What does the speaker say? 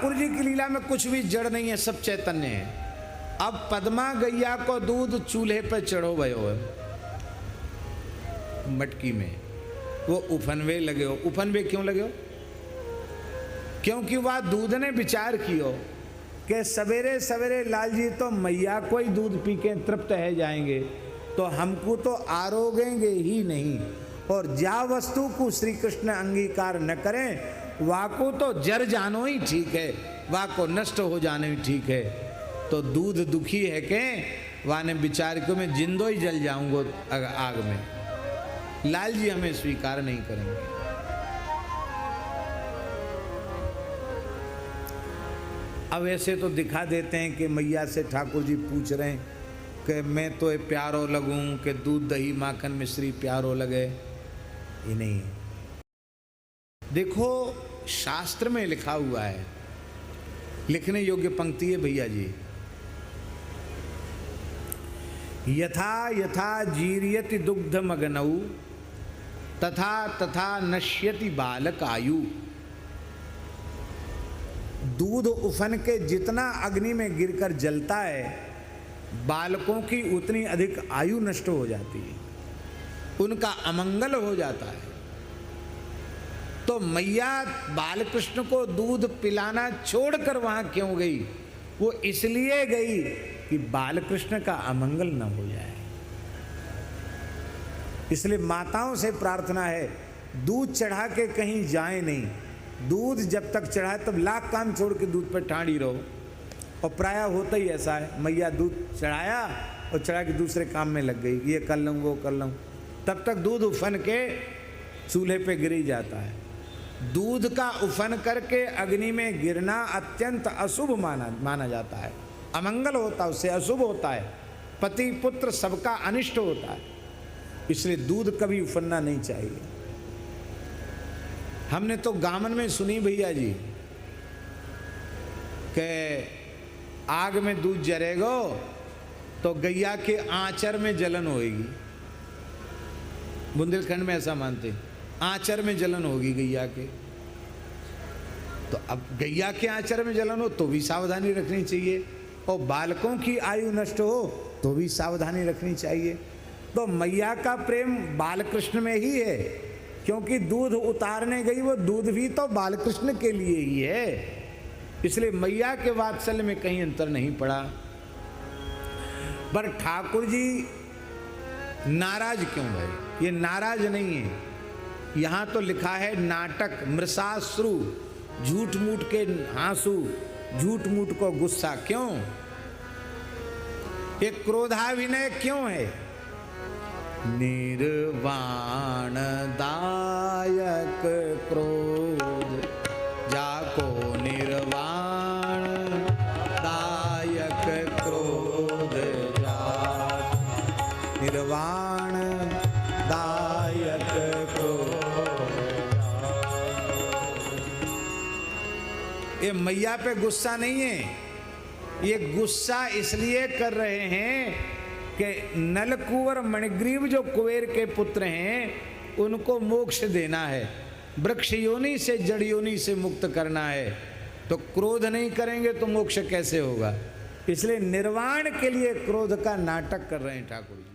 ठाकुर जी की लीला में कुछ भी जड़ नहीं है, सब चैतन्य है। अब पद्मा गैया को दूध चूल्हे पर चढ़ो भयो है मटकी में, वो उफनवे लगे हो। उफनवे क्यों लगे हो? क्योंकि वह दूध ने विचार कियो कि सवेरे सवेरे लाल जी तो मैया को ही दूध पी के तृप्त है जाएंगे, तो हमको तो आरोगेंगे ही नहीं। और जा वस्तु को श्री कृष्ण अंगीकार न करें, वाको तो जर जानो ही ठीक है, वाको नष्ट हो जाने ही ठीक है। तो दूध दुखी है के वाने विचार को मैं जिंदो ही जल जाऊंगा आग में। लाल जी हमें स्वीकार नहीं करेंगे। अब ऐसे तो दिखा देते हैं कि मैया से ठाकुर जी पूछ रहे हैं कि मैं तो ये प्यारो लगूं कि दूध दही माखन मिश्री प्यारो लगे, ये नहीं है। देखो शास्त्र में लिखा हुआ है, लिखने योग्य पंक्ति है भैया जी, यथा यथा जीर्यति दुग्ध मगनऊ तथा तथा नश्यति बालक आयु। दूध उफन के जितना अग्नि में गिरकर जलता है, बालकों की उतनी अधिक आयु नष्ट हो जाती है, उनका अमंगल हो जाता है। तो मैया बालकृष्ण को दूध पिलाना छोड़कर वहां क्यों गई? वो इसलिए गई कि बालकृष्ण का अमंगल न हो जाए। इसलिए माताओं से प्रार्थना है, दूध चढ़ा के कहीं जाए नहीं। दूध जब तक चढ़ाए तब लाख काम छोड़ के दूध पर ठाड़ी रहो। और प्राय होता ही ऐसा है, मैया दूध चढ़ाया और चढ़ा के दूसरे काम में लग गई, ये कर लूँ वो कर लूँ, तब तक दूध उफन के चूल्हे पे गिर ही जाता है। दूध का उफन करके अग्नि में गिरना अत्यंत अशुभ माना जाता है, अमंगल होता है, उससे अशुभ होता है, पति पुत्र सबका अनिष्ट होता है। इसलिए दूध कभी उफनना नहीं चाहिए। हमने तो गामन में सुनी भैया जी कि आग में दूध जरेगो तो गैया के आंचर में जलन होगी। बुंदेलखंड में ऐसा मानते, आंचर में जलन होगी गैया के। तो अब गैया के आंचर में जलन हो तो भी सावधानी रखनी चाहिए, और बालकों की आयु नष्ट हो तो भी सावधानी रखनी चाहिए। तो मैया का प्रेम बालकृष्ण में ही है, क्योंकि दूध उतारने गई वो दूध भी तो बालकृष्ण के लिए ही है। इसलिए मैया के वात्सल्य में कहीं अंतर नहीं पड़ा। पर ठाकुर जी नाराज क्यों भय? ये नाराज नहीं है, यहां तो लिखा है नाटक मृषाश्रु, झूठ मूठ के आंसू, झूठ मूठ को गुस्सा। क्यों? ये क्रोधाभिनय क्यों है? निर्वाण दायक क्रोध जाको निर्वाण दायक क्रोध जा, निर्वाण दायक क्रोध। ये मैया पे गुस्सा नहीं है, ये गुस्सा इसलिए कर रहे हैं कि नलकुंवर मणिग्रीव जो कुबेर के पुत्र हैं उनको मोक्ष देना है, वृक्ष योनि से जड़ योनि से मुक्त करना है। तो क्रोध नहीं करेंगे तो मोक्ष कैसे होगा? इसलिए निर्वाण के लिए क्रोध का नाटक कर रहे हैं ठाकुर जी।